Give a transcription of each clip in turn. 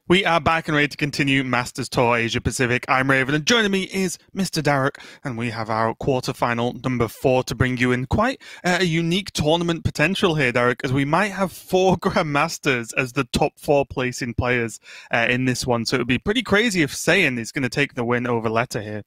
We are back and ready to continue Masters Tour Asia Pacific. I'm Raven, and joining me is Mr. Derek, and we have our quarterfinal number 4 to bring you in. Quite a unique tournament potential here, Derek, as we might have 4 Grandmasters as the top 4 placing players in this one. So it would be pretty crazy if Saiyan is going to take the win over Leta here.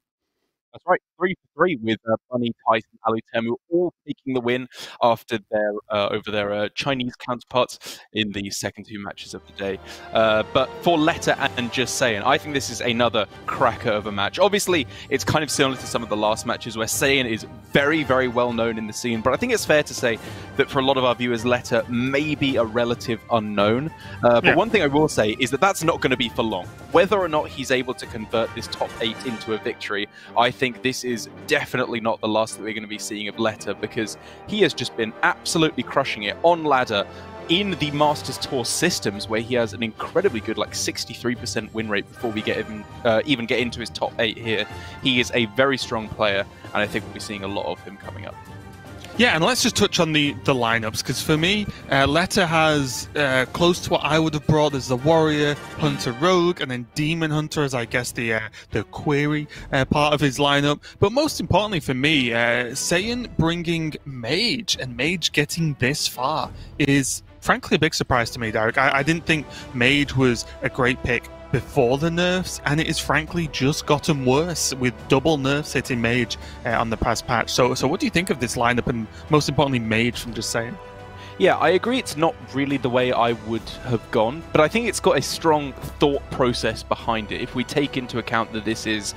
That's right, 3 for 3 with Bunny, Tyson, Alutemu all taking the win after their over their Chinese counterparts in the second 2 matches of the day. But for Leta and justsaiyan, I think this is another cracker of a match. Obviously, it's kind of similar to some of the last matches where Saiyan is very, very well known in the scene. But I think it's fair to say that for a lot of our viewers, Leta may be a relative unknown. But one thing I will say is that that's not going to be for long. Whether or not he's able to convert this top 8 into a victory, I think this is definitely not the last that we're going to be seeing of Leta, because he has just been absolutely crushing it on ladder in the Masters Tour systems, where he has an incredibly good, like 63% win rate before we even get into his top 8 here. He is a very strong player, and I think we'll be seeing a lot of him coming up. Yeah, and let's just touch on the lineups, because for me, Leta has close to what I would have brought. There's the Warrior, Hunter, Rogue, and then Demon Hunter as, I guess, the query part of his lineup. But most importantly for me, Saiyan bringing Mage, and Mage getting this far is frankly a big surprise to me, Derek. I didn't think Mage was a great pick before the nerfs, and it has frankly just gotten worse with double nerfs hitting Mage on the past patch. So what do you think of this lineup, and most importantly Mage from justsaiyan? Yeah, I agree it's not really the way I would have gone, but I think it's got a strong thought process behind it. If we take into account that this is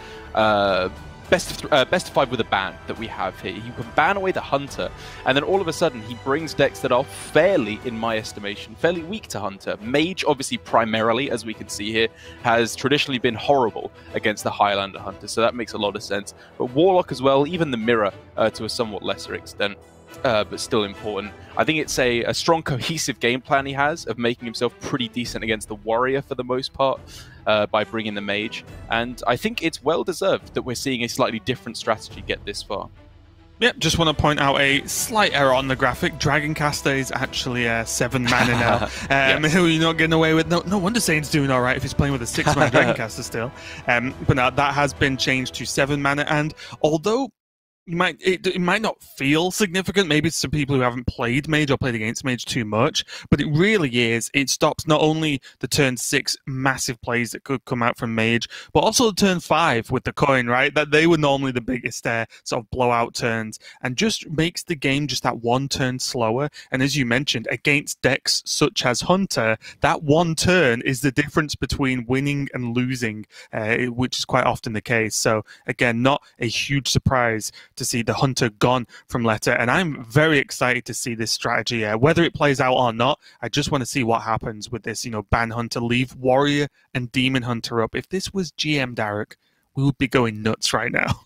best of 5 with a ban that we have here. You can ban away the Hunter, and then all of a sudden he brings decks that are fairly, in my estimation, fairly weak to Hunter. Mage, obviously primarily, as we can see here, has traditionally been horrible against the Highlander Hunter, so that makes a lot of sense. But Warlock as well, even the Mirror to a somewhat lesser extent. But still important. I think it's a strong, cohesive game plan he has of making himself pretty decent against the Warrior for the most part by bringing the Mage. And I think it's well-deserved that we're seeing a slightly different strategy get this far. Yep, just want to point out a slight error on the graphic. Dragoncaster is actually 7 mana now. Yes. Who you're not getting away with. No wonder Saiyan's doing all right if he's playing with a 6 mana Dragoncaster still. But now that has been changed to 7 mana, and although it might not feel significant, maybe it's to people who haven't played Mage or played against Mage too much, but it really is. It stops not only the turn 6 massive plays that could come out from Mage, but also the turn 5 with the coin, right? That they were normally the biggest sort of blowout turns, and just makes the game just that 1 turn slower. And as you mentioned, against decks such as Hunter, that 1 turn is the difference between winning and losing, which is quite often the case. So again, not a huge surprise to see the Hunter gone from Leta, and I'm very excited to see this strategy. Whether it plays out or not, I just want to see what happens with this. Ban Hunter, leave Warrior and Demon Hunter up. If this was GM Derek, we would be going nuts right now.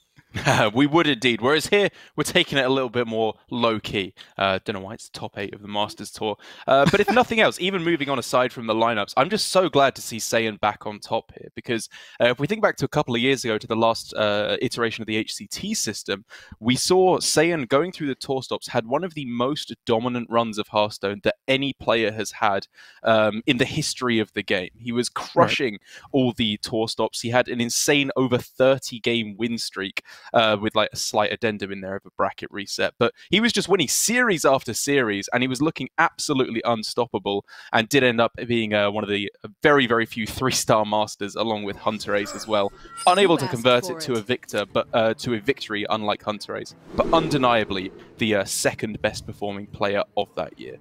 We would indeed. Whereas here, we're taking it a little bit more low-key. Don't know why it's the top 8 of the Masters Tour. But if nothing else, even moving on aside from the lineups, I'm just so glad to see Saiyan back on top here. Because if we think back to a couple of years ago to the last iteration of the HCT system, we saw Saiyan going through the tour stops had one of the most dominant runs of Hearthstone that any player has had in the history of the game. He was crushing all the tour stops. He had an insane over 30-game win streak. With like a slight addendum in there of a bracket reset. But he was just winning series after series, and he was looking absolutely unstoppable, and did end up being one of the very, very few 3-star masters, along with Hunter Ace as well. Unable to convert it to a victory, unlike Hunter Ace, but undeniably the second best performing player of that year.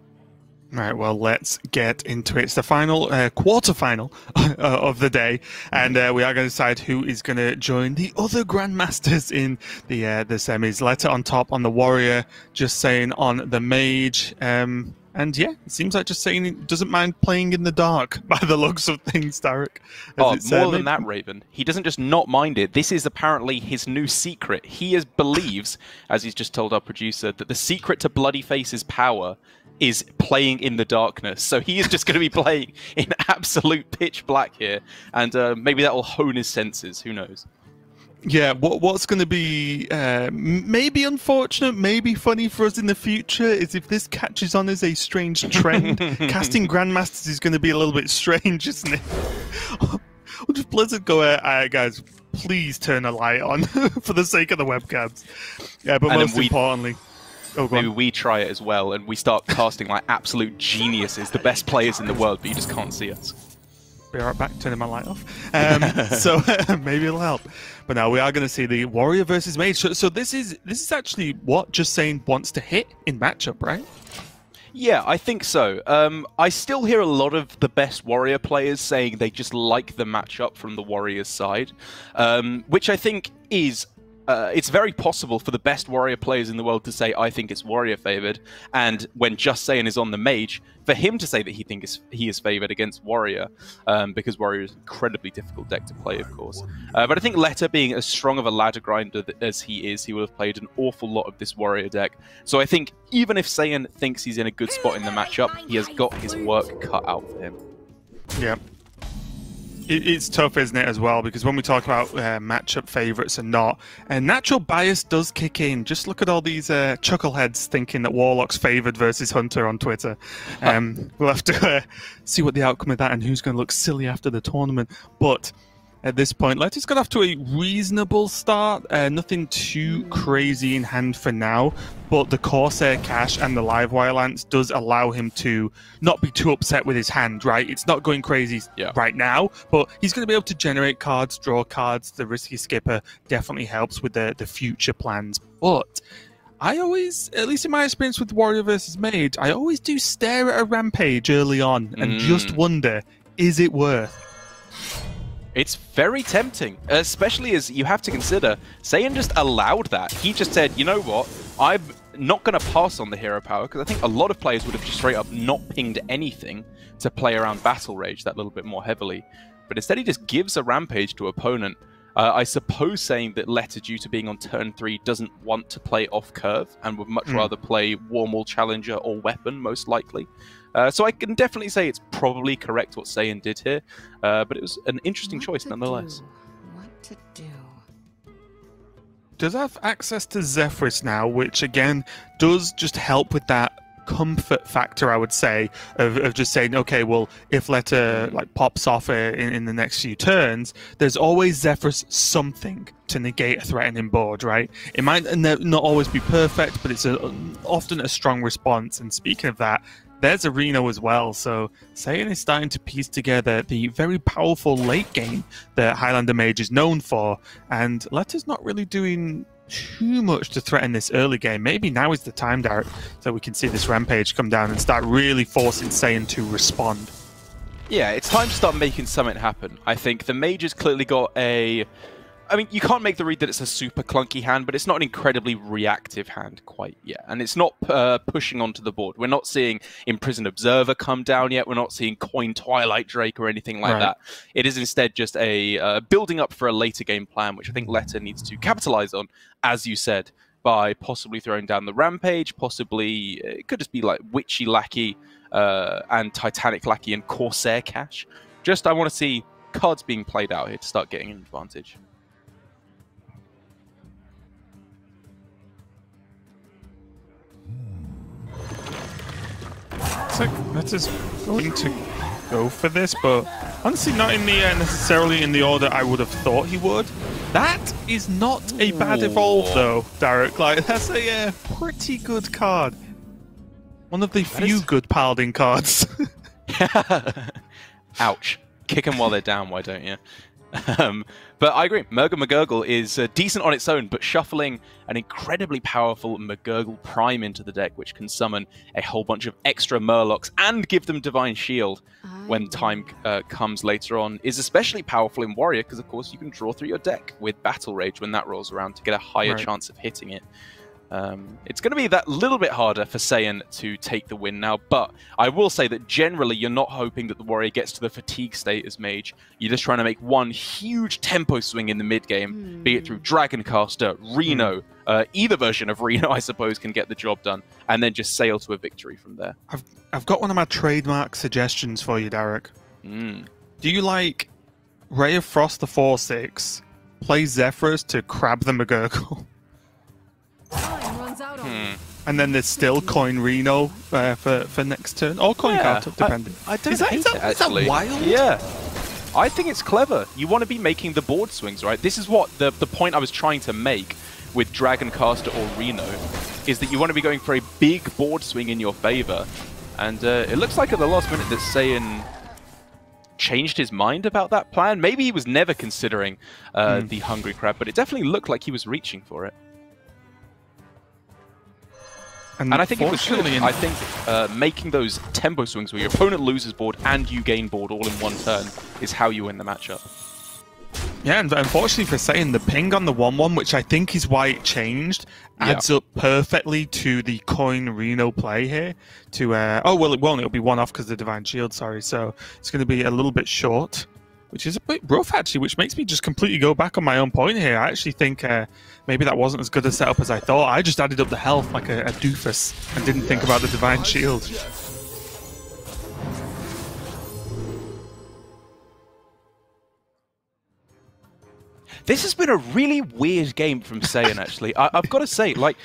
Right, well, let's get into it. It's the final quarterfinal of the day, and we are going to decide who is going to join the other Grandmasters in the semis. Leta on top on the Warrior, justsaiyan on the Mage. And yeah, it seems like justsaiyan doesn't mind playing in the dark by the looks of things, Derek. More than that, Raven. He doesn't just not mind it. This is apparently his new secret. He believes, as he's just told our producer, that the secret to Bloody Face's power is playing in the darkness. So he is just going to be playing in absolute pitch black here, and maybe that will hone his senses. Who knows? Yeah, what's going to be maybe unfortunate, maybe funny for us in the future is if this catches on as a strange trend. Casting Grandmasters is going to be a little bit strange, isn't it? Or just Blizzard go, guys, please turn a light on for the sake of the webcams. Yeah, but most importantly... Maybe we try it as well, and we start casting like absolute geniuses, the best players in the world, but you just can't see us. Be right back, turning my light off. So maybe it'll help. But now we are going to see the Warrior versus Mage. So this is actually what justsaiyan wants to hit in matchup, right? Yeah, I think so. I still hear a lot of the best Warrior players saying they just like the matchup from the Warriors side, which I think is... it's very possible for the best Warrior players in the world to say, I think it's Warrior favored, and when justsaiyan is on the Mage, for him to say that he is favored against Warrior, because Warrior is an incredibly difficult deck to play, of course. But I think Leta, being as strong of a ladder grinder as he is, he will have played an awful lot of this Warrior deck. So I think even if Saiyan thinks he's in a good spot in the matchup, he has got his work cut out for him. Yeah. It's tough, isn't it, as well? Because when we talk about matchup favourites and not, natural bias does kick in. Just look at all these chuckleheads thinking that Warlock's favoured versus Hunter on Twitter. We'll have to see what the outcome of that and who's going to look silly after the tournament. But at this point, Leta's got off to a reasonable start. Nothing too crazy in hand for now. But the Corsair Cash and the Livewire Lance does allow him to not be too upset with his hand, right? It's not going crazy right now, but he's going to be able to generate cards, draw cards. The Risky Skipper definitely helps with the future plans. But I always, at least in my experience with Warrior versus Mage, I always do stare at a Rampage early on and just wonder, is it worth? It's very tempting, especially as you have to consider, Saiyan just allowed that. He just said, you know what, I'm not going to pass on the hero power, because I think a lot of players would have just straight up not pinged anything to play around Battle Rage that little bit more heavily. But instead he just gives a Rampage to opponent. I suppose saying that Leta, due to being on turn 3, doesn't want to play off curve and would much rather play Warmaul Challenger or Weapon, most likely. So I can definitely say it's probably correct what Saiyan did here, but it was an interesting choice nonetheless. What to do? Does have access to Zephrys now, which again does just help with that comfort factor, I would say, of just saying, okay, well, if Leta like pops off in the next few turns, there's always Zephrys something to negate a threatening board, right? It might not always be perfect, but it's often a strong response. And speaking of that, there's a Reno as well, so Saiyan is starting to piece together the very powerful late game that Highlander Mage is known for, and Leta's not really doing too much to threaten this early game. Maybe now is the time, Derek, so we can see this Rampage come down and start really forcing Saiyan to respond. Yeah, it's time to start making something happen. I think the Mage has clearly got a... I mean, you can't make the read that it's a super clunky hand, but it's not an incredibly reactive hand quite yet. And it's not pushing onto the board. We're not seeing Imprisoned Observer come down yet. We're not seeing Coin Twilight Drake or anything like that. It is instead just a building up for a later game plan, which I think Leta needs to capitalize on, as you said, by possibly throwing down the Rampage, possibly, it could just be like Witchy Lackey and Titanic Lackey and Corsair Cash. Just, I want to see cards being played out here to start getting an advantage. Leta's going to go for this, but honestly not in the necessarily in the order I would have thought he would. That is not a bad evolve though, Derek. Like, that's a pretty good card. One of the few good piled in cards. Ouch. Kick them while they're down, why don't you? But I agree, Murgle McGurgle is decent on its own, but shuffling an incredibly powerful McGurgle Prime into the deck, which can summon a whole bunch of extra Murlocs and give them Divine Shield when time comes later on, is especially powerful in Warrior, because of course you can draw through your deck with Battle Rage when that rolls around to get a higher chance of hitting it. It's going to be that little bit harder for Saiyan to take the win now, but I will say that generally you're not hoping that the Warrior gets to the fatigue state as Mage. You're just trying to make one huge tempo swing in the mid-game, be it through Dragoncaster, Reno, either version of Reno, I suppose, can get the job done, and then just sail to a victory from there. I've got one of my trademark suggestions for you, Derek. Do you like Ray of Frost the 4/6 play Zephyrs to crab the McGurgle. And then there's still coin Reno for next turn, or coin Kartuk, depending. I don't is that wild? Yeah. I think it's clever. You want to be making the board swings, right? This is what the point I was trying to make with Dragon Caster or Reno, is that you want to be going for a big board swing in your favor. And it looks like at the last minute that Saiyan changed his mind about that plan. Maybe he was never considering the Hungry Crab, but it definitely looked like he was reaching for it. And I think it was good. I think making those tempo swings where your opponent loses board and you gain board all in one turn is how you win the matchup. Yeah, and unfortunately for Saiyan, the ping on the 1-1, which I think is why it changed, adds up perfectly to the coin Reno play here. To oh, well, it won't. It'll be one off because of the Divine Shield, sorry. So it's going to be a little bit short, which is a bit rough, actually, which makes me just completely go back on my own point here. I actually think maybe that wasn't as good a setup as I thought. I just added up the health like a doofus and didn't think about the Divine Shield. This has been a really weird game from Saiyan, actually. I've got to say, like,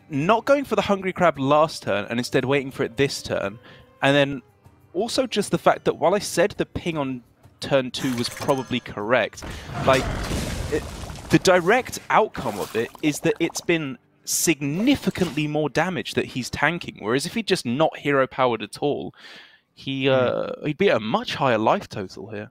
not going for the Hungry Crab last turn and instead waiting for it this turn, and then also just the fact that while I said the ping on turn 2 was probably correct, like, the direct outcome of it is that it's been significantly more damage that he's tanking, whereas if he'd just not hero-powered at all, he'd be at a much higher life total here.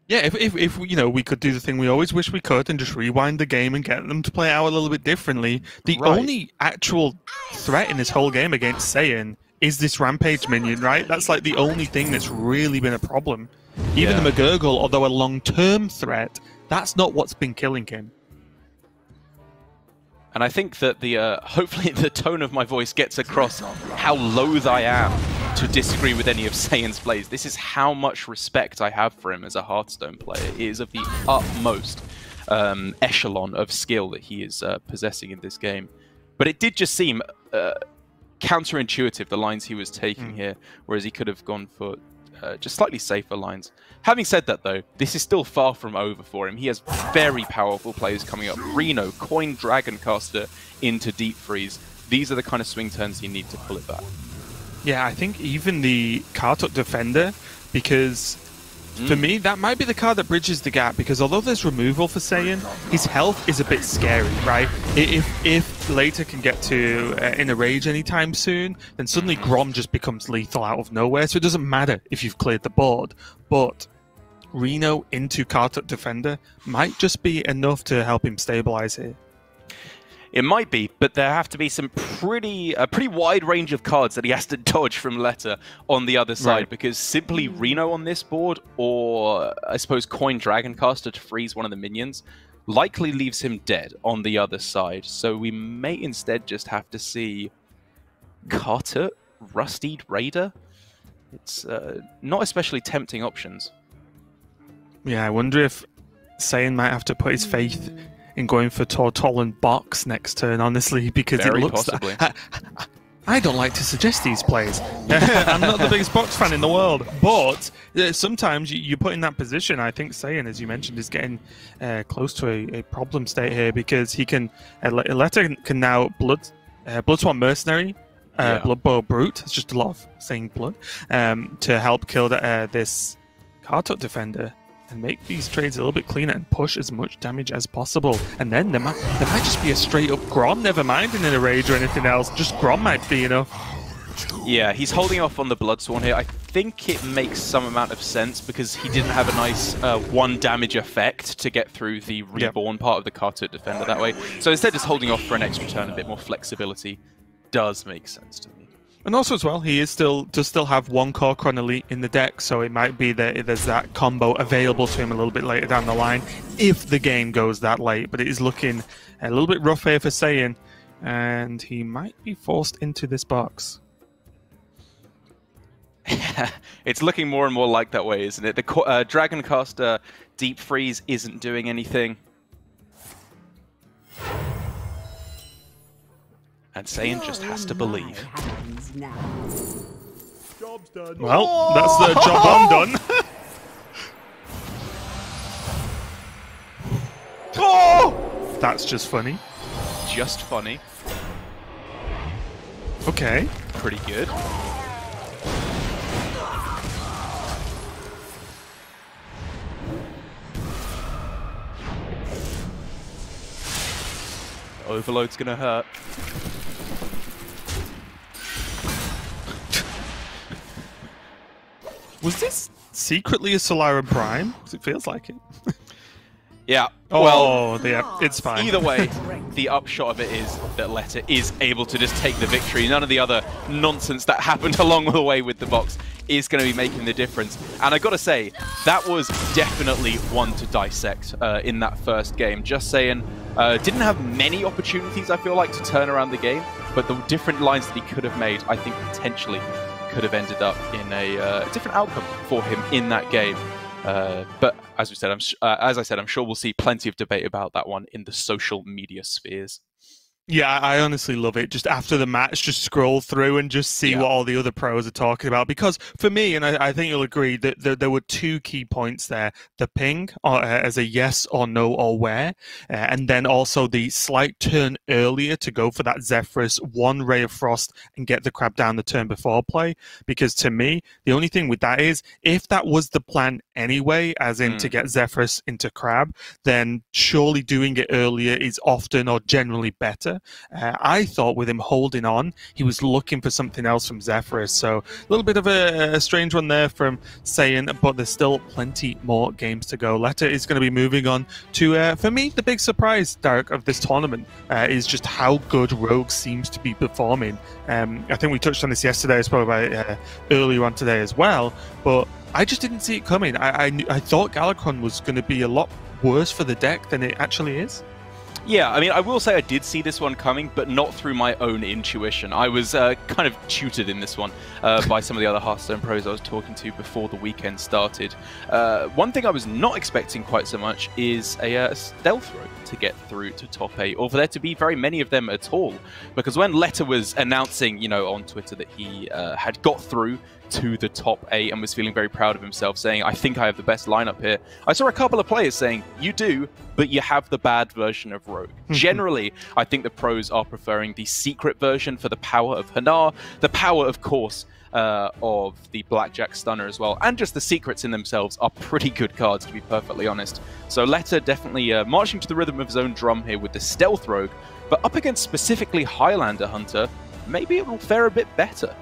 Yeah, if you know, we could do the thing we always wish we could and just rewind the game and get them to play out a little bit differently. The only actual threat in this whole game against Saiyan is this Rampage minion, right? That's like the only thing that's really been a problem. Even the McGurgle, although a long-term threat, that's not what's been killing him. And I think that the hopefully the tone of my voice gets across how loath I am to disagree with any of Saiyan's plays. This is how much respect I have for him as a Hearthstone player. It is of the utmost echelon of skill that he is possessing in this game. But it did just seem counterintuitive, the lines he was taking here, whereas he could have gone for just slightly safer lines. Having said that, though, this is still far from over for him. He has very powerful players coming up. Reno, Coin Dragon Caster into Deep Freeze. These are the kind of swing turns you need to pull it back. Yeah, I think even the Kartuk Defender, because for me, that might be the card that bridges the gap, because although there's removal for Saiyan, his health is a bit scary, right? If Leta can get to in a rage anytime soon, then suddenly Grom just becomes lethal out of nowhere, so it doesn't matter if you've cleared the board. But Reno into Kartuk Defender might just be enough to help him stabilize here. It might be, but there have to be some pretty wide range of cards that he has to dodge from Leta on the other side, because simply Reno on this board, or I suppose Coin Dragon Caster to freeze one of the minions, likely leaves him dead on the other side. So we may instead just have to see Kartuk, Rustied Raider. It's not especially tempting options. Yeah, I wonder if Saiyan might have to put his faith in going for Tortol and Box next turn, honestly, because very it looks... possibly. I don't like to suggest these plays. I'm not the biggest Box fan in the world, but sometimes you put in that position. I think Saiyan, as you mentioned, is getting close to a problem state here, because he can... Leta can now Bloodswan Mercenary, Blood Bow Brute, it's just a lot of saying blood, to help kill this Kartuk Defender and make these trades a little bit cleaner and push as much damage as possible. And then there might just be a straight up Grom, never mind in a rage or anything else. Just Grom might be enough. Yeah, he's holding off on the Bloodsworn here. I think it makes some amount of sense because he didn't have a nice 1 damage effect to get through the reborn part of the Kartuk Defender that way. So instead just holding off for an extra turn, a bit more flexibility does make sense to me. And also as well, he does still have 1 Kor'kron Elite in the deck, so it might be that there's that combo available to him a little bit later down the line, if the game goes that late. But it is looking a little bit rough here for Saiyan, and he might be forced into this box. It's looking more and more like that way, isn't it? The Dragon Caster Deep Freeze isn't doing anything. And Saiyan just has to believe. Job's done. Well, that's the job I'm done. That's just funny. Just funny. Okay. Pretty good. Overload's gonna hurt. Was this secretly a Solaran Prime? Because it feels like it. Yeah. Oh, well, yeah, it's fine. Either way, the upshot of it is that Leta is able to just take the victory. None of the other nonsense that happened along the way with the box is going to be making the difference. And I got to say, that was definitely one to dissect in that first game. Justsaiyan didn't have many opportunities, I feel like, to turn around the game, but the different lines that he could have made, I think, potentially could have ended up in a different outcome for him in that game. But as we said, as I said, I'm sure we'll see plenty of debate about that one in the social media spheres. Yeah, I honestly love it. Just after the match, just scroll through and just see what all the other pros are talking about. Because for me, and I think you'll agree, that there were two key points there. The ping as a yes or no or where, and then also the slight turn earlier to go for that Zephyrus, one Ray of Frost, and get the crab down the turn before play. Because to me, the only thing with that is, if that was the plan anyway, as in to get Zephyrus into crab, then surely doing it earlier is often or generally better. I thought with him holding on, he was looking for something else from Zephyrus. So a little bit of a strange one there from Saiyan, but there's still plenty more games to go. Leta is going to be moving on to, for me, the big surprise, Derek, of this tournament is just how good Rogue seems to be performing. I think we touched on this yesterday, I spoke about it earlier on today as well, but I just didn't see it coming. I thought Galakrond was going to be a lot worse for the deck than it actually is. Yeah, I mean, I will say I did see this one coming, but not through my own intuition. I was kind of tutored in this one by some of the other Hearthstone pros I was talking to before the weekend started. One thing I was not expecting quite so much is a stealth rope to get through to top 8, or for there to be very many of them at all. Because when Leta was announcing, you know, on Twitter that he had got through to the top 8 and was feeling very proud of himself, saying, I think I have the best lineup here, I saw a couple of players saying, you do, but you have the bad version of Rogue. Generally, I think the pros are preferring the secret version for the power of Hanar, the power, of course, of the Blackjack Stunner as well, and just the secrets in themselves are pretty good cards, to be perfectly honest. So Leta definitely marching to the rhythm of his own drum here with the Stealth Rogue, but up against specifically Highlander Hunter, maybe it will fare a bit better.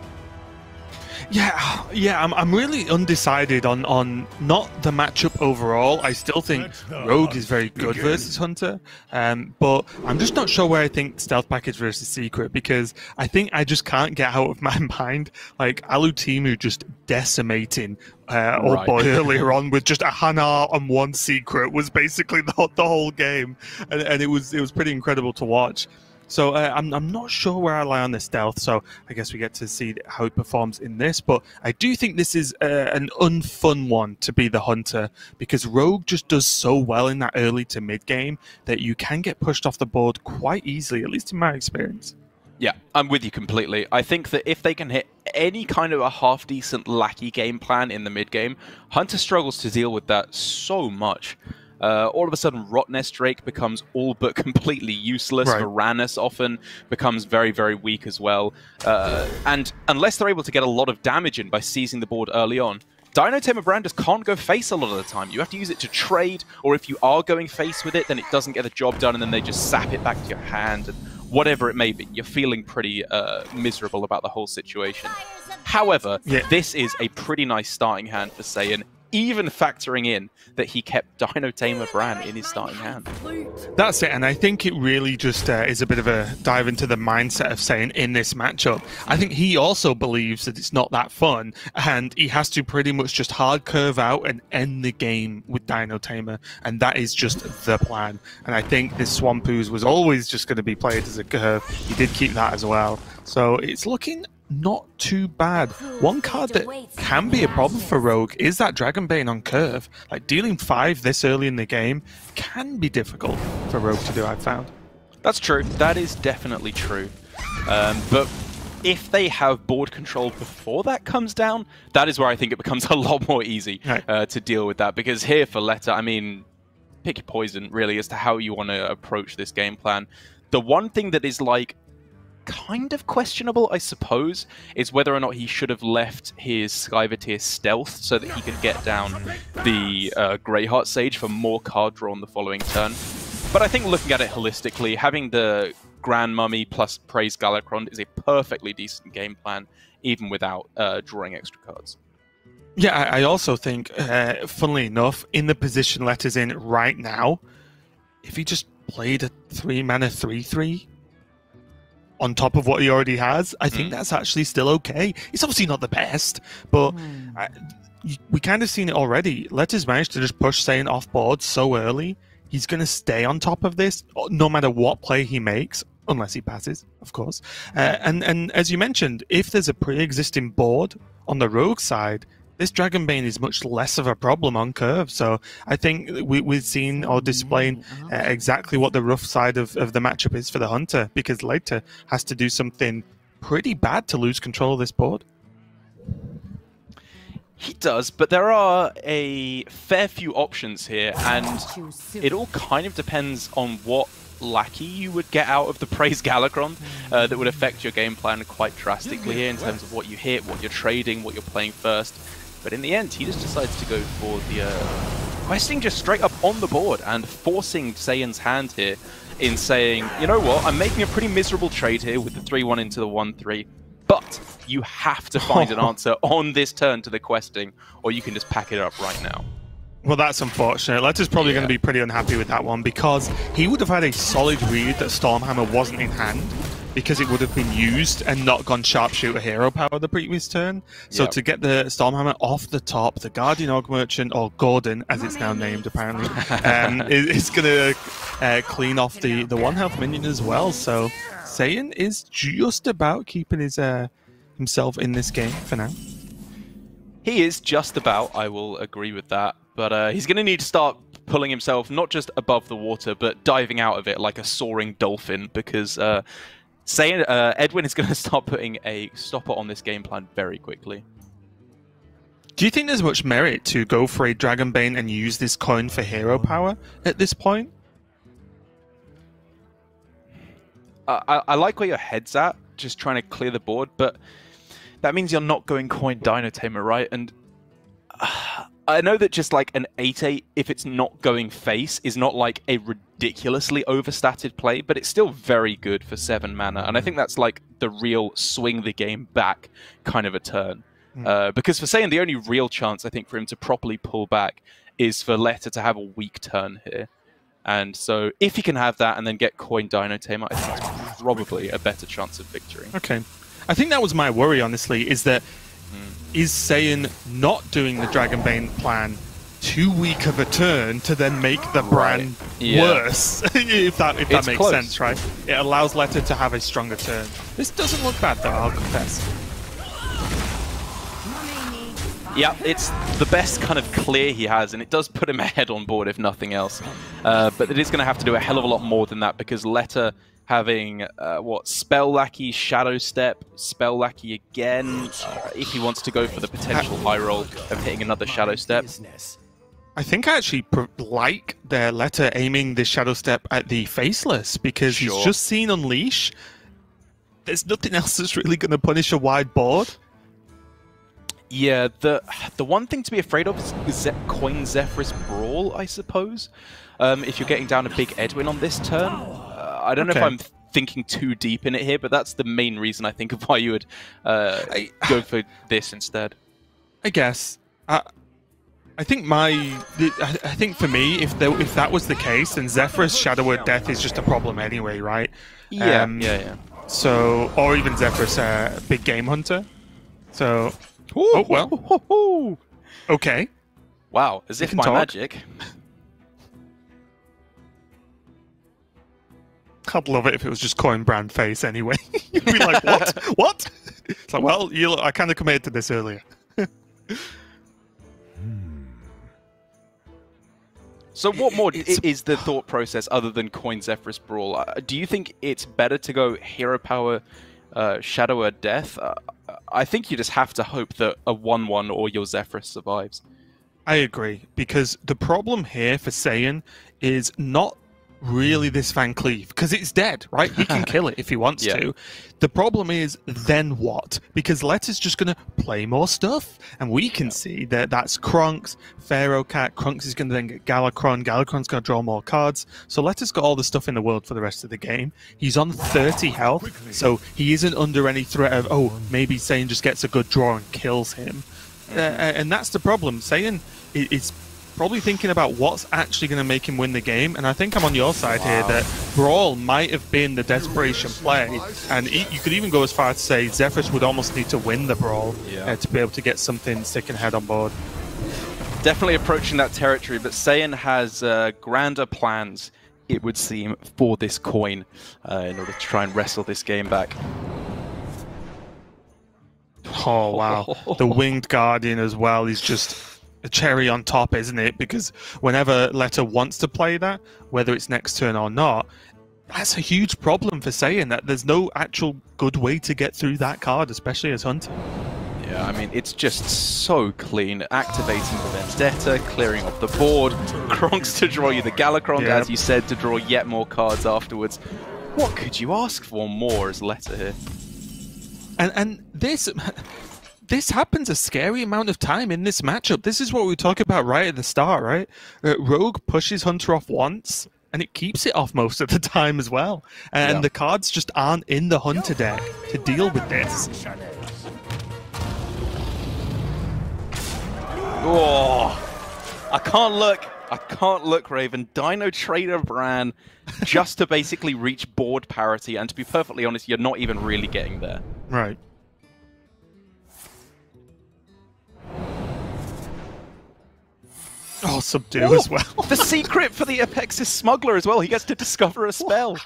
Yeah, I'm really undecided on not the matchup overall. I still think Rogue is very good versus Hunter, but I'm just not sure where I think Stealth Package versus Secret, because I think I just can't get out of my mind like Alutimu just decimating Old Boy earlier on with just a Hanar and one Secret was basically the whole game, and it was pretty incredible to watch. So I'm not sure where I lie on the stealth, so I guess we get to see how he performs in this. But I do think this is an unfun one to be the Hunter, because Rogue just does so well in that early to mid game that you can get pushed off the board quite easily, at least in my experience. Yeah, I'm with you completely. I think that if they can hit any kind of a half-decent lackey game plan in the mid game, Hunter struggles to deal with that so much. All of a sudden, Rotnest Drake becomes all but completely useless. Varanus often becomes very, very weak as well. And unless they're able to get a lot of damage in by seizing the board early on, Dino Tamer Brand just can't go face a lot of the time. You have to use it to trade, or if you are going face with it, then it doesn't get the job done, and then they just sap it back to your hand, and whatever it may be. You're feeling pretty miserable about the whole situation. However, this is a pretty nice starting hand for Saiyan, even factoring in that he kept Dino Tamer Bran in his starting hand. That's it, and I think it really just is a bit of a dive into the mindset of Saiyan in this matchup. I think he also believes that it's not that fun, and he has to pretty much just hard curve out and end the game with Dino Tamer, and that is just the plan. And I think this Swampoos was always just going to be played as a curve. He did keep that as well. So it's looking not too bad. One card that can be a problem for Rogue is that Dragonbane on curve. Like, dealing 5 this early in the game can be difficult for Rogue to do, I've found. That's true. That is definitely true. But if they have board control before that comes down, that is where I think it becomes a lot more easy to deal with that. Because here for Leta, I mean, pick your poison, really, as to how you want to approach this game plan. The one thing that is, like, kind of questionable, I suppose, is whether or not he should have left his Skyvatir stealth so that he could get down the Greyheart Sage for more card draw on the following turn. But I think looking at it holistically, having the Grand Mummy plus Praise Galakron is a perfectly decent game plan, even without drawing extra cards. Yeah, I also think, funnily enough, in the position Leta's in right now, if he just played a 3-mana 3/3 on top of what he already has, I think that's actually still okay. It's obviously not the best, but we kind of seen it already. Leta's managed to just push Saiyan off board so early. He's going to stay on top of this no matter what play he makes, unless he passes, of course. And as you mentioned, if there's a pre-existing board on the rogue side, this Dragonbane is much less of a problem on curve. So I think we've seen or displaying exactly what the rough side of the matchup is for the Hunter, because Leta has to do something pretty bad to lose control of this board. He does, but there are a fair few options here, and it all kind of depends on what lackey you would get out of the Praise Galakron that would affect your game plan quite drastically here in terms of what you hit, what you're trading, what you're playing first. But in the end, he just decides to go for the questing just straight up on the board and forcing Saiyan's hand here in saying, you know what, I'm making a pretty miserable trade here with the 3-1 into the 1-3, but you have to find an answer on this turn to the questing, or you can just pack it up right now. Well, that's unfortunate. Leta's probably going to be pretty unhappy with that one, because he would have had a solid read that Stormhammer wasn't in hand, because it would have been used and not gone Sharpshooter Hero Power the previous turn. So to get the Stormhammer off the top, the Guardian Orc Merchant, or Gordon, as it's now named apparently, is going to clean off the 1 health minion as well. So Saiyan is just about keeping his himself in this game for now. He is just about, I will agree with that. But he's going to need to start pulling himself not just above the water, but diving out of it like a soaring dolphin, because Edwin is going to start putting a stopper on this game plan very quickly. Do you think there's much merit to go for a Dragonbane and use this coin for hero power at this point? I like where your head's at, just trying to clear the board, but that means you're not going coin Dino Tamer, right? And I know that just like an 8/8, if it's not going face, is not like a ridiculously overstated play, but it's still very good for 7 mana. And I think that's like the real swing the game back kind of a turn. Because for Saiyan, the only real chance I think for him to properly pull back is for Leta to have a weak turn here. And so if he can have that and then get coin Dino Tamer, I think it's probably a better chance of victory. Okay. I think that was my worry, honestly, is that is Saiyan not doing the Dragonbane plan too weak of a turn to then make the brand worse? if that makes close. sense, right? It allows Leta to have a stronger turn. This doesn't look bad, though, I'll confess. Yeah, it's the best kind of clear he has, and it does put him ahead on board, if nothing else. But it is going to have to do a hell of a lot more than that, because Leta having, Spell Lackey, Shadow Step, Spell Lackey again, if he wants to go for the potential high roll of hitting another Shadow Step. I think I actually like their Leta aiming the Shadow Step at the Faceless, because he's just seen Unleash. There's nothing else that's really going to punish a wide board. Yeah, the one thing to be afraid of is Coin Zephyrus Brawl, I suppose. If you're getting down a big Edwin on this turn. I don't know if I'm thinking too deep in it here, but that's the main reason I think of why you would go for this instead. I guess. I think for me, if that was the case, then Zephyrus Shadow Word Death is just a problem anyway, right? Yeah, yeah. So, or even Zephyrus Big Game Hunter. So, oh well. Okay. Wow, as if by magic. I'd love it if it was just coin brand face anyway. You'd be like, what? What? It's like, well, I kind of committed to this earlier. So what more is the thought process other than coin Zephyrus Brawl? Do you think it's better to go Hero Power Shadow Death? I think you just have to hope that a 1/1 or your Zephyrus survives. I agree, because the problem here for Saiyan is not really this Van Cleave, because it's dead, right? He can kill it if he wants Yeah. to. The problem is, then what? Because Leta's just going to play more stuff, and we can see that that's Krunks, Pharaoh Cat. Krunks is going to then get Galakron. Galakron's going to draw more cards. So Leta's got all the stuff in the world for the rest of the game. He's on 30 health, so he isn't under any threat of, oh, maybe Saiyan just gets a good draw and kills him. And that's the problem. Saiyan is probably thinking about what's actually going to make him win the game, and I think I'm on your side here that Brawl might have been the desperation play, and you could even go as far as to say Zephyrus would almost need to win the Brawl to be able to get something sticking head on board. Definitely approaching that territory, but Saiyan has grander plans, it would seem, for this coin in order to try and wrestle this game back. Oh, wow. The Winged Guardian as well is just a cherry on top, isn't it? Because whenever Leta wants to play that, whether it's next turn or not, that's a huge problem for Saiyan, that there's no actual good way to get through that card, especially as Hunter. Yeah, I mean, it's just so clean. Activating the Vendetta, clearing off the board, Kronks to draw you the Galakron, as you said, to draw yet more cards afterwards. What could you ask for more as Leta here? And this happens a scary amount of time in this matchup. This is what we talk about right at the start, right? Rogue pushes Hunter off once, and it keeps it off most of the time as well. And the cards just aren't in the Hunter deck to deal with this. Oh, I can't look. I can't look, Raven. Dino Trader Bran just to basically reach board parity, and to be perfectly honest, you're not even really getting there. Right. Oh, Subdue as well. The secret for the Apexis Smuggler as well. He gets to discover a spell.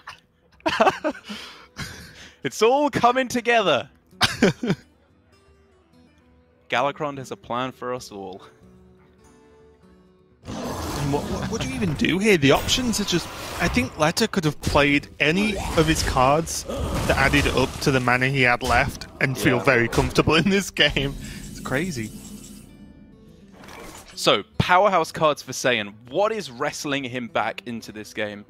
It's all coming together. Galakron has a plan for us all. And what do you even do here? The options are just... I think Leta could have played any of his cards that added up to the mana he had left and feel very comfortable in this game. It's crazy. So, powerhouse cards for Saiyan. What is wrestling him back into this game?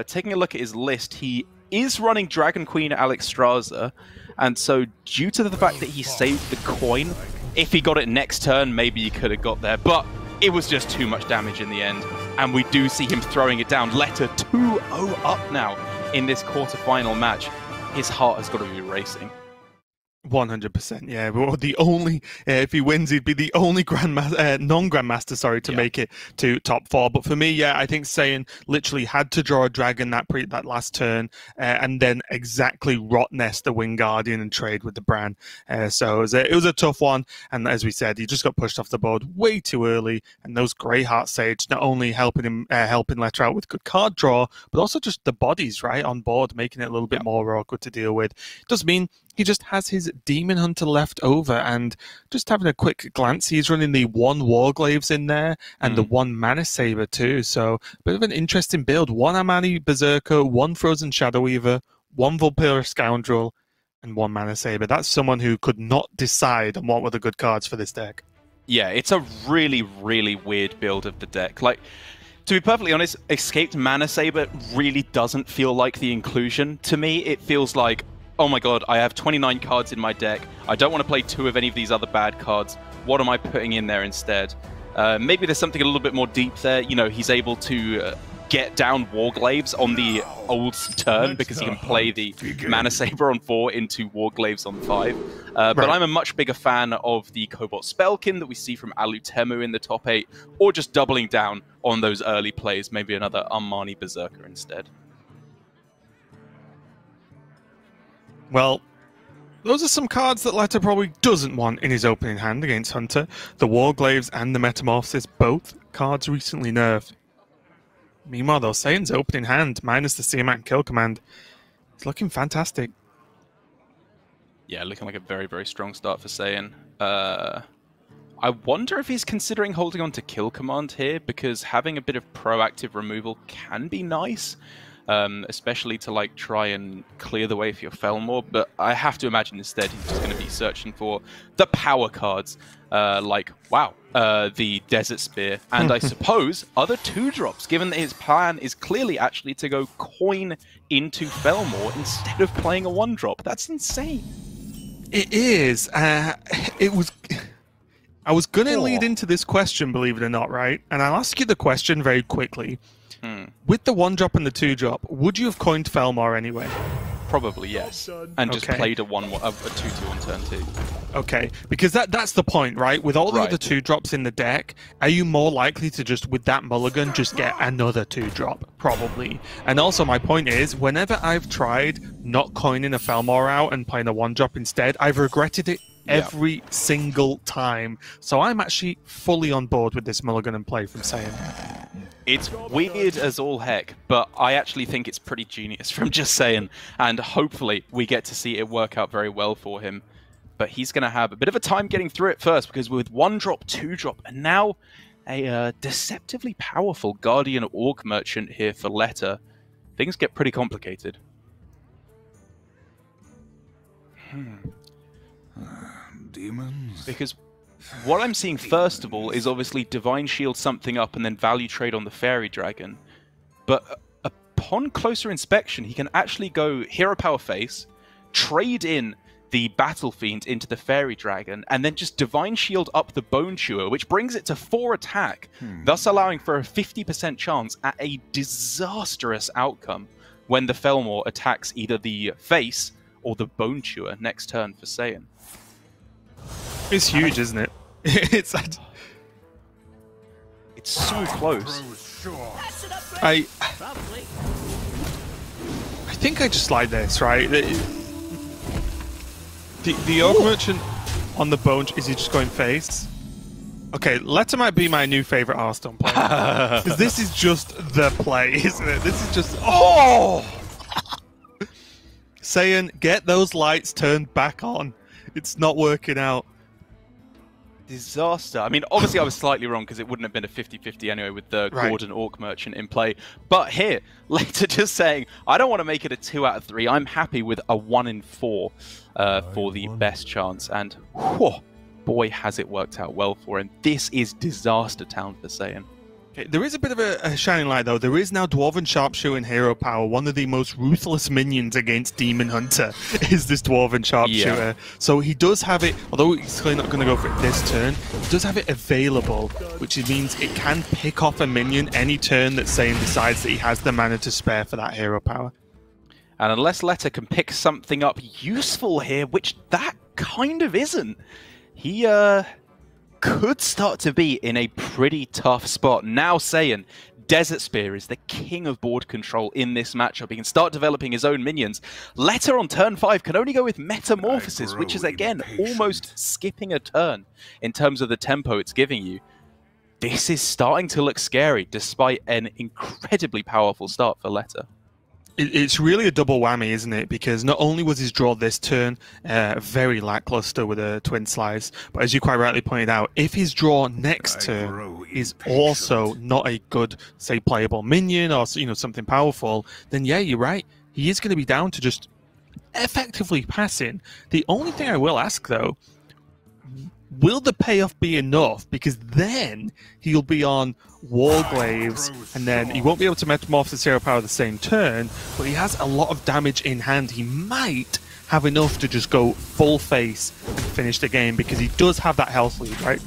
Taking a look at his list, he is running Dragon Queen Alexstrasza, and so due to the fact that he saved the coin, if he got it next turn, maybe he could have got there, but it was just too much damage in the end, and we do see him throwing it down. Leta 2-0 up now in this quarterfinal match. His heart has got to be racing. 100%, yeah. Well, the only, if he wins, he'd be the only non-grandmaster, sorry, to make it to top 4. But for me, yeah, I think Saiyan literally had to draw a dragon that last turn, and then exactly rot nest the Wing Guardian and trade with the Bran. So it was a tough one, and as we said, he just got pushed off the board way too early. And those Greyheart Sage not only helping Leta out with good card draw, but also just the bodies right on board, making it a little bit more awkward to deal with. It does mean he just has his Demon Hunter left over, and just having a quick glance, he's running the 1 Warglaves in there and the 1 Mana Saber too. So a bit of an interesting build. 1 Amani Berserker, 1 Frozen Shadow Weaver, 1 Vulpera Scoundrel, and 1 Mana Saber. That's someone who could not decide on what were the good cards for this deck. Yeah, it's a really, really weird build of the deck. Like, to be perfectly honest, Escaped Mana Saber really doesn't feel like the inclusion. To me, it feels like, oh my god, I have 29 cards in my deck. I don't want to play 2 of any of these other bad cards. What am I putting in there instead? Maybe there's something a little bit more deep there. You know, he's able to get down Warglaves on the old turn because he can play the Mana Saber on 4 into Warglaves on 5. But I'm a much bigger fan of the Cobalt Spellkin that we see from Alutemu in the top 8, or just doubling down on those early plays, maybe another Armani Berserker instead. Well, those are some cards that Leta probably doesn't want in his opening hand against Hunter. The Warglaves and the Metamorphosis, both cards recently nerfed. Meanwhile, though, Saiyan's opening hand, minus the Siamat kill command, is looking fantastic. Yeah, looking like a very, very strong start for Saiyan. I wonder if he's considering holding on to kill command here, because having a bit of proactive removal can be nice. especially to like try and clear the way for your Felmore. But I have to imagine instead he's just going to be searching for the power cards, the Desert Spear, and I suppose other 2-drops, given that his plan is clearly actually to go coin into Felmore instead of playing a 1-drop. That's insane. It is. I was going to lead into this question, believe it or not, right? And I'll ask you the question very quickly. With the 1-drop and the 2-drop, would you have coined Felmore anyway? Probably, yes. And just played a 2-2 on turn 2. Okay, because that's the point, right? With all the other 2-drops in the deck, are you more likely to just, with that mulligan, just get another 2-drop? Probably. And also my point is, whenever I've tried not coining a Felmore out and playing a 1-drop instead, I've regretted it every single time. So I'm actually fully on board with this mulligan and play from Saiyan. It's weird as all heck, but I actually think it's pretty genius from Just Saying, and hopefully we get to see it work out very well for him. But he's going to have a bit of a time getting through it first, because with 1-drop, 2-drop, and now a deceptively powerful Guardian Orc Merchant here for Leta, things get pretty complicated. Demons? Because what I'm seeing first of all is obviously Divine Shield something up and then value trade on the Fairy Dragon. But upon closer inspection, he can actually go Hero Power face, trade in the Battle Fiend into the Fairy Dragon, and then just Divine Shield up the Bone Chewer, which brings it to 4 attack, thus allowing for a 50% chance at a disastrous outcome when the Felmore attacks either the face or the Bone Chewer next turn for Saiyan. It's huge, isn't it? It's so close. I think I just like this, right? The Orc Merchant on the bone, is he just going face? Okay, Leta might be my new favourite Hearthstone player. Because this is just the play, isn't it? This is just... Oh! Saiyan, get those lights turned back on. It's not working out. Disaster. I mean, obviously I was slightly wrong because it wouldn't have been a 50-50 anyway with the Gordon Orc Merchant in play. But here, Leta just saying, I don't want to make it a 2 out of 3. I'm happy with a 1 in 4 for the best chance. And whew, boy, has it worked out well for him. This is disaster town for Saiyan. Okay, there is a bit of a shining light, though. There is now Dwarven Sharpshooter in Hero Power. One of the most ruthless minions against Demon Hunter is this Dwarven Sharpshooter. Yeah. So he does have it, although he's clearly not going to go for it this turn, he does have it available, which means it can pick off a minion any turn that Saiyan decides that he has the mana to spare for that Hero Power. And unless Leta can pick something up useful here, which that kind of isn't, he could start to be in a pretty tough spot. Now Saiyan, Desert Spear is the king of board control in this matchup. He can start developing his own minions. Leta on turn 5 can only go with Metamorphosis, which is again almost skipping a turn in terms of the tempo it's giving you. This is starting to look scary despite an incredibly powerful start for Leta. It's really a double whammy, isn't it? Because not only was his draw this turn very lackluster with a Twin Slice, but as you quite rightly pointed out, if his draw next turn is also not a good, say, playable minion or something powerful, then yeah, you're right. He is going to be down to just effectively passing. The only thing I will ask, though, will the payoff be enough? Because then he'll be on Warglaves, and then he won't be able to Metamorphosis Hero Power the same turn, but he has a lot of damage in hand. He might have enough to just go full face and finish the game, because he does have that health lead, right?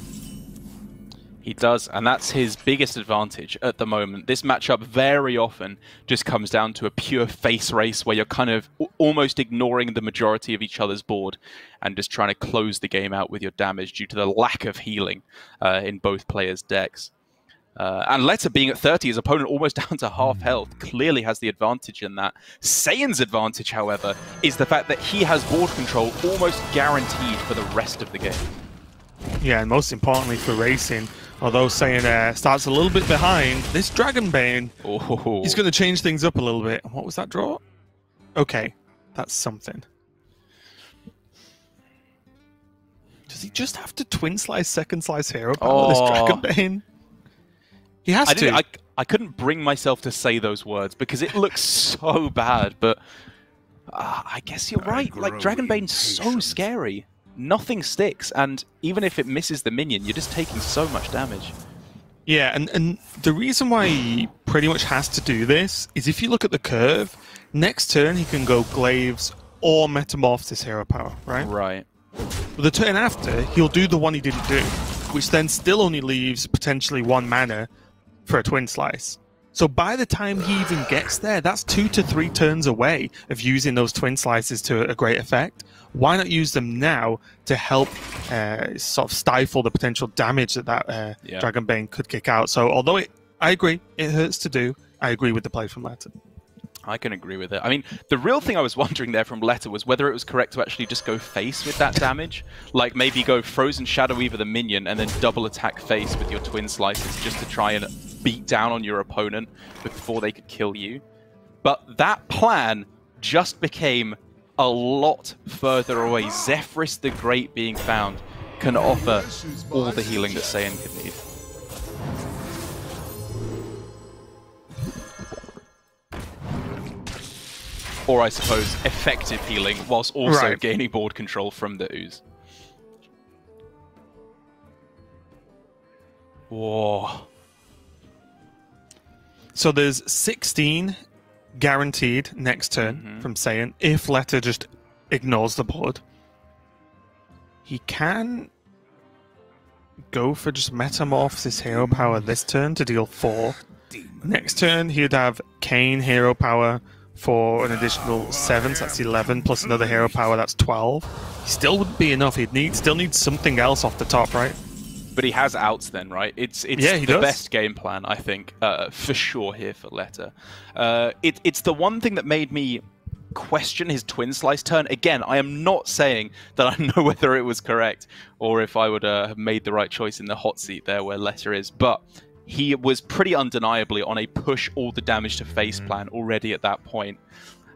He does, and that's his biggest advantage at the moment. This matchup very often just comes down to a pure face race where you're kind of almost ignoring the majority of each other's board and just trying to close the game out with your damage due to the lack of healing in both players' decks. And Leta being at 30, his opponent almost down to half health, clearly has the advantage in that. Saiyan's advantage, however, is the fact that he has board control almost guaranteed for the rest of the game. Yeah, and most importantly for racing, although Saiyan starts a little bit behind, this Dragonbane, he's going to change things up a little bit. What was that draw? Okay, that's something. Does he just have to Twin Slice, Second Slice Hero Power this Dragonbane? He has to. I couldn't bring myself to say those words because it looks so bad, but I guess you're right. Like, Dragonbane's so scary. Nothing sticks, and even if it misses the minion, you're just taking so much damage. Yeah, and the reason why he pretty much has to do this is if you look at the curve, next turn he can go Glaives or Metamorph this hero power, right? Right. But the turn after, he'll do the one he didn't do, which then still only leaves potentially 1 mana for a Twin Slice. So by the time he even gets there, that's 2 to 3 turns away of using those Twin Slices to a great effect. Why not use them now to help sort of stifle the potential damage that Dragonbane could kick out? So although I agree, it hurts to do, I agree with the play from Leta. I can agree with it. I mean, the real thing I was wondering there from Leta was whether it was correct to actually just go face with that damage. Like maybe go Frozen Shadow Weaver the minion and then double attack face with your Twin Slices just to try and beat down on your opponent before they could kill you. But that plan just became a lot further away. Zephrys the Great being found can offer all the healing that Saiyan could need. Or I suppose effective healing whilst also gaining board control from the ooze. Whoa. So there's 16 guaranteed next turn from Saiyan if Leta just ignores the board. He can go for just Metamorph this hero power this turn to deal 4. Next turn he'd have Kain hero power for an additional 7, so that's 11, plus another hero power, that's 12. He still wouldn't be enough. He'd still need something else off the top, right? But he has outs then, right? It's the best game plan, I think, for sure here for Leta. It's the one thing that made me question his Twin Slice turn. Again, I am not saying that I know whether it was correct or if I would have made the right choice in the hot seat there where Leta is, but he was pretty undeniably on a push all the damage to face plan already at that point.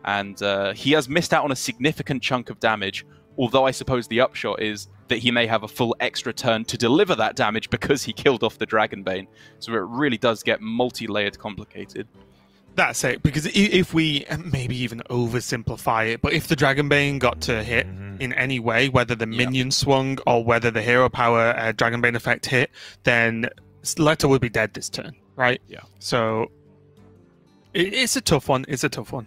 And he has missed out on a significant chunk of damage, although I suppose the upshot is that he may have a full extra turn to deliver that damage because he killed off the Dragonbane. So it really does get multi-layered complicated. That's it, because if we maybe even oversimplify it, but if the Dragonbane got to hit in any way, whether the minion swung or whether the hero power Dragonbane effect hit, then Leta would be dead this turn, right? Yeah. So it's a tough one. It's a tough one.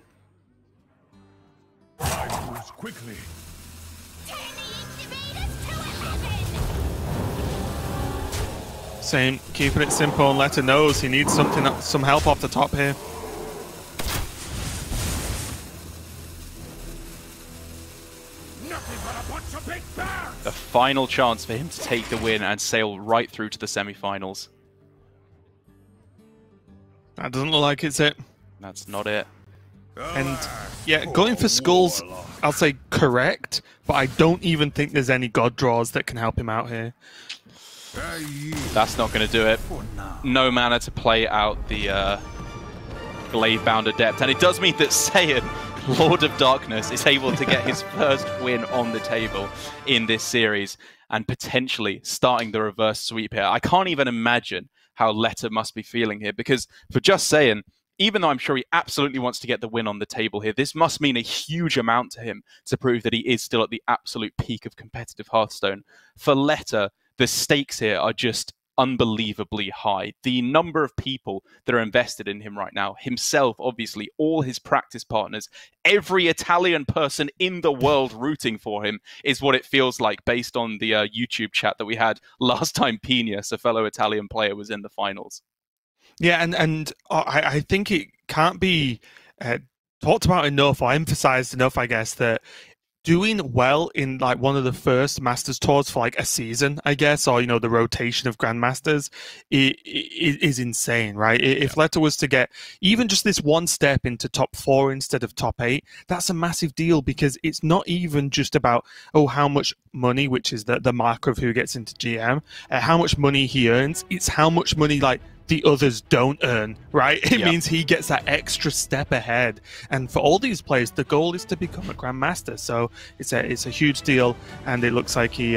Quickly. Same, keeping it simple, and Leta knows he needs some help off the top here. The final chance for him to take the win and sail right through to the semi-finals. That doesn't look like it's it. That's not it. And yeah, going for skulls, I'll say correct, but I don't even think there's any god draws that can help him out here. That's not going to do it. No mana to play out the Glaive-bound Adept. And it does mean that Saiyan, Lord of Darkness, is able to get his first win on the table in this series and potentially starting the reverse sweep here. I can't even imagine how Leta must be feeling here, because for Just Saiyan, even though I'm sure he absolutely wants to get the win on the table here, this must mean a huge amount to him to prove that he is still at the absolute peak of competitive Hearthstone. For Leta, the stakes here are just unbelievably high. The number of people that are invested in him right now, himself, obviously, all his practice partners, every Italian person in the world rooting for him is what it feels like based on the YouTube chat that we had last time Pinas, a fellow Italian player, was in the finals. Yeah, and I think it can't be talked about enough or emphasized enough, I guess, that doing well in like one of the first Masters tours for like a season, I guess, or, you know, the rotation of Grandmasters is insane, right? If Leta was to get even just this one step into top 4 instead of top 8, that's a massive deal, because it's not even just about, oh, how much money, which is the marker of who gets into GM, how much money he earns. It's how much money, like, the others don't earn, right? It means he gets that extra step ahead. And for all these players, the goal is to become a Grandmaster. So it's a huge deal, and it looks like he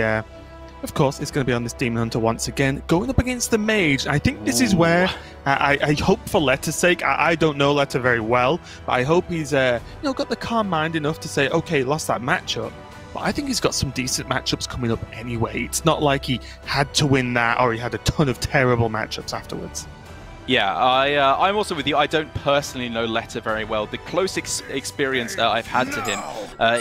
Of course, it's going to be on this Demon Hunter once again, going up against the Mage. I think this is where I hope for Leta's sake. I don't know Leta very well, but I hope he's got the calm mind enough to say, okay, lost that matchup. But I think he's got some decent matchups coming up anyway. It's not like he had to win that or he had a ton of terrible matchups afterwards. Yeah, I'm also with you. I don't personally know Leta very well. The close experience I've had to him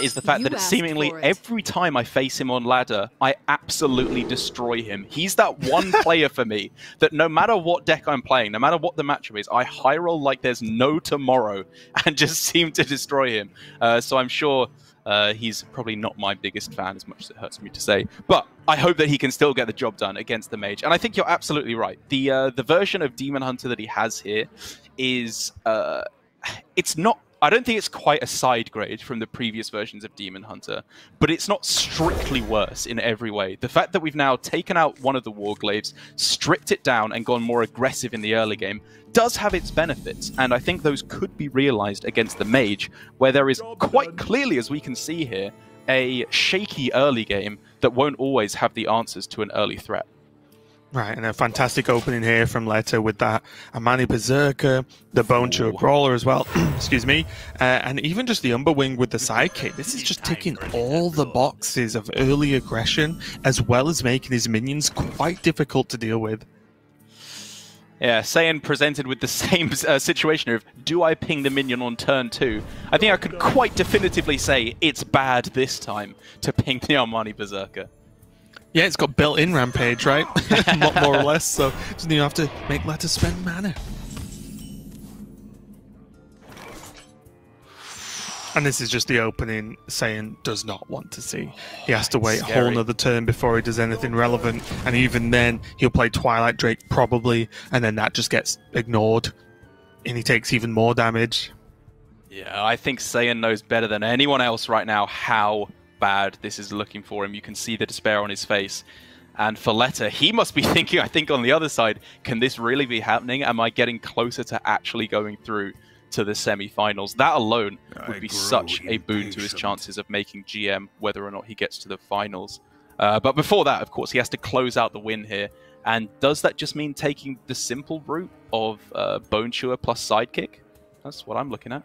is the fact that seemingly every time I face him on ladder, I absolutely destroy him. He's that one player for me that no matter what deck I'm playing, no matter what the matchup is, I high roll like there's no tomorrow and just seem to destroy him. So I'm sure he's probably not my biggest fan, as much as it hurts me to say. But I hope that he can still get the job done against the Mage. And I think you're absolutely right. The version of Demon Hunter that he has here is... it's not... I don't think it's quite a side grade from the previous versions of Demon Hunter, but it's not strictly worse in every way. The fact that we've now taken out one of the Warglaives, stripped it down, and gone more aggressive in the early game does have its benefits, and I think those could be realized against the Mage, where there is quite clearly, as we can see here, a shaky early game that won't always have the answers to an early threat. Right, and a fantastic opening here from Leta with that Amani Berserker, the Bone Chewer Brawler as well, excuse me, and even just the Umberwing with the sidekick. This is just ticking all the boxes of early aggression, as well as making his minions quite difficult to deal with. Yeah, Saiyan presented with the same situation of, do I ping the minion on turn 2? I think I could quite definitively say it's bad this time to ping the Armani Berserker. Yeah, it's got built-in Rampage, right? More or less, so doesn't even have to make Leta spend mana. And this is just the opening Saiyan does not want to see. He has to wait a whole nother turn before he does anything relevant, and even then he'll play Twilight Drake probably, and then that just gets ignored, and he takes even more damage. Yeah, I think Saiyan knows better than anyone else right now how bad this is looking for him. You can see the despair on his face. And for Leta, he must be thinking, I think on the other side, can this really be happening? Am I getting closer to actually going through to the semi-finals? That alone would be such a boon to his chances of making GM, whether or not he gets to the finals. But before that, of course, he has to close out the win here. And does that just mean taking the simple route of Bone Chewer plus Sidekick? That's what I'm looking at.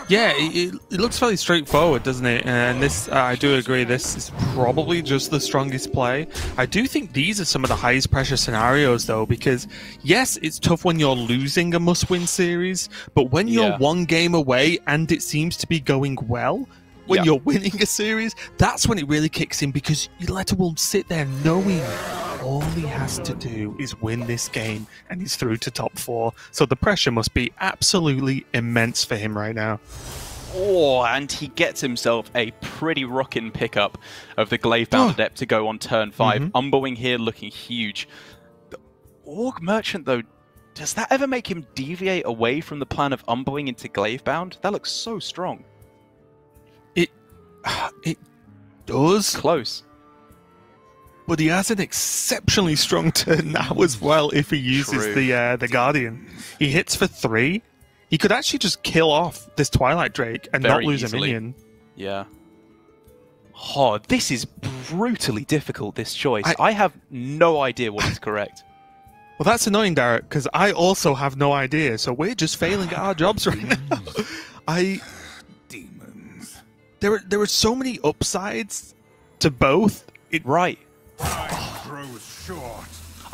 Yeah, it looks fairly straightforward, doesn't it? And this, I do agree, this is probably just the strongest play. I do think these are some of the highest pressure scenarios, though, because yes, it's tough when you're losing a must-win series, but when you're one game away and it seems to be going well, when you're winning a series, that's when it really kicks in, because Leta will sit there knowing all he has to do is win this game and he's through to top 4. So the pressure must be absolutely immense for him right now. Oh, and he gets himself a pretty rockin' pickup of the Glavebound Adept to go on turn 5. Umberwing here looking huge. The Orc Merchant, though, does that ever make him deviate away from the plan of Umberwing into Glavebound? That looks so strong. It does. Close. But he has an exceptionally strong turn now as well if he uses the Guardian. He hits for 3. He could actually just kill off this Twilight Drake and not lose a minion. Yeah. Oh, this is brutally difficult, this choice. I have no idea what is correct. Well, that's annoying, Derek, because I also have no idea, so we're just failing at our jobs right now. There are so many upsides to both. Right.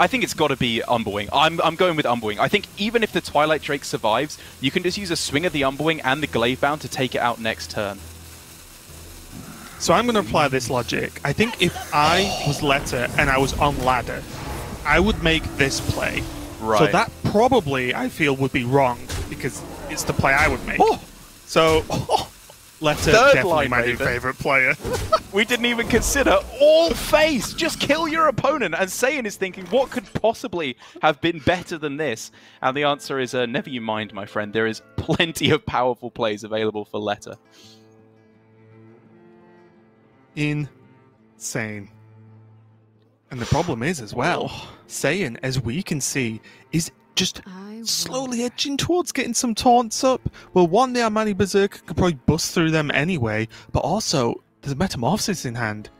I think it's got to be Umberwing. I'm going with Umberwing. I think even if the Twilight Drake survives, you can just use a swing of the Umberwing and the Glavebound to take it out next turn. So I'm going to apply this logic. I think if I was Leta and I was on ladder, I would make this play. Right. So that probably, I feel, would be wrong, because it's the play I would make. So... Leta, definitely my new favourite player. We didn't even consider all face. Just kill your opponent. And Saiyan is thinking, what could possibly have been better than this? And the answer is, never you mind, my friend. There is plenty of powerful plays available for Leta. Insane. And the problem is, as well, Saiyan, as we can see, is just slowly edging towards getting some taunts up. Well, one, the Armani Berserker could probably bust through them anyway, but also there's a Metamorphosis in hand,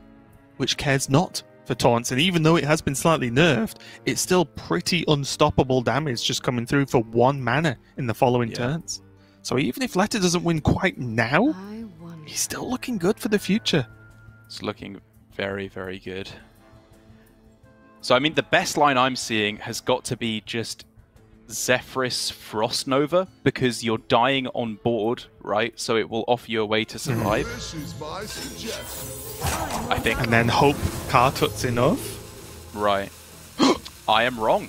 which cares not for taunts, and even though it has been slightly nerfed, it's still pretty unstoppable damage just coming through for 1 mana in the following turns. So even if Leta doesn't win quite now, he's still looking good for the future. It's looking very, very good. So, I mean, the best line I'm seeing has got to be just Zephyrus Frost Nova, because you're dying on board, right? So it will offer you a way to survive. I think. And then hope Kartut's enough. Right. I am wrong.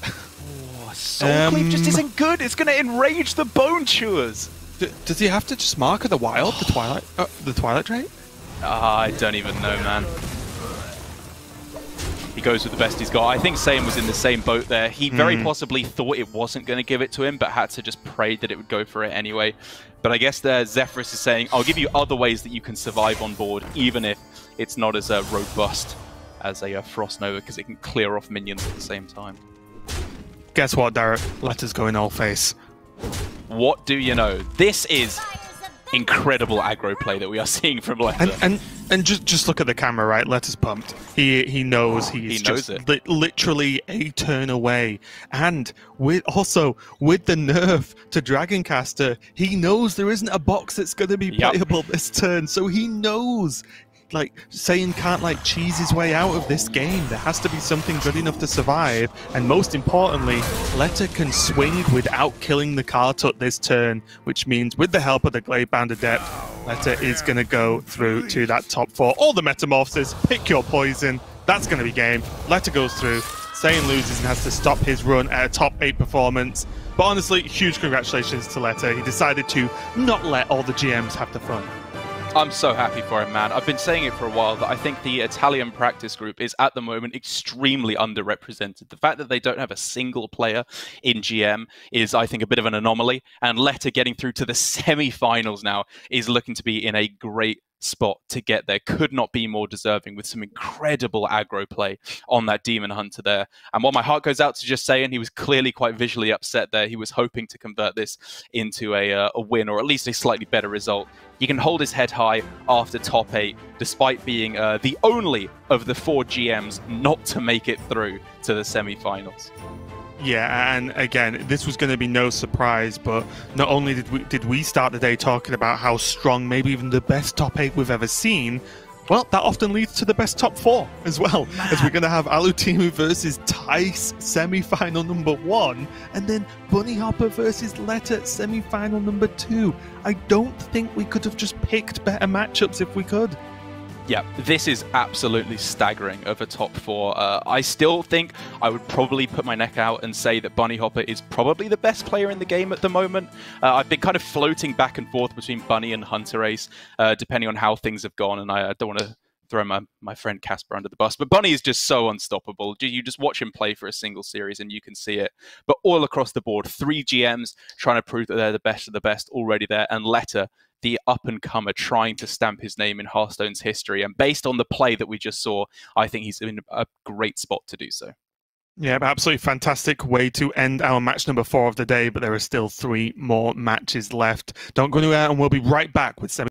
Oh, Soul Cleave just isn't good. It's going to enrage the Bone Chewers. Does he have to just mark the wild, the Twilight Trait? I don't even know, man. He goes with the best he's got. I think Saiyan was in the same boat there. He very possibly thought it wasn't going to give it to him, but had to just pray that it would go for it anyway. But I guess there Zephyrus is saying, I'll give you other ways that you can survive on board, even if it's not as robust as a Frost Nova, because it can clear off minions at the same time. Guess what, Derek? Leta's going all face. What do you know? This is incredible aggro play that we are seeing from Leta. And just look at the camera, right? Leta's pumped. He knows he's just literally a turn away. And with the nerf to Dragoncaster, he knows there isn't a box that's going to be playable this turn. So he knows, like, Saiyan can't like cheese his way out of this game. There has to be something good enough to survive. And most importantly, Leta can swing without killing the Kartut this turn, which means with the help of the Gladebound Adept, Leta is going to go through to that top 4. All the Metamorphosis, pick your poison. That's going to be game. Leta goes through. Saiyan loses and has to stop his run at a top 8 performance. But honestly, huge congratulations to Leta. He decided to not let all the GMs have the fun. I'm so happy for him, man. I've been saying it for a while that I think the Italian practice group is at the moment extremely underrepresented. The fact that they don't have a single player in GM is, I think, a bit of an anomaly. And Leta getting through to the semi-finals now is looking to be in a great spot to get there. Could not be more deserving, with some incredible aggro play on that Demon Hunter there. And while my heart goes out to justsaiyan, he was clearly quite visually upset there. He was hoping to convert this into a win, or at least a slightly better result. He can hold his head high after top 8, despite being the only of the 4 GMs not to make it through to the semi-finals. Yeah, and again, this was going to be no surprise, but not only did we start the day talking about how strong, maybe even the best top 8 we've ever seen, well, that often leads to the best top 4 as well, as we're going to have Alutimu versus Tice semi-final number 1, and then Bunny Hopper versus Leta semi-final number 2. I don't think we could have just picked better matchups if we could. Yeah, this is absolutely staggering of a top 4. I still think I would probably put my neck out and say that Bunny Hopper is probably the best player in the game at the moment. I've been kind of floating back and forth between Bunny and Hunter Ace, depending on how things have gone, and I don't want to throw my friend Casper under the bus, but Bunny is just so unstoppable. You just watch him play for a single series and you can see it. But all across the board, 3 GMs trying to prove that they're the best of the best already there, and Leta, the up-and-comer, trying to stamp his name in Hearthstone's history. And based on the play that we just saw, I think he's in a great spot to do so. Yeah, absolutely fantastic way to end our match number 4 of the day, but there are still 3 more matches left. Don't go anywhere, and we'll be right back with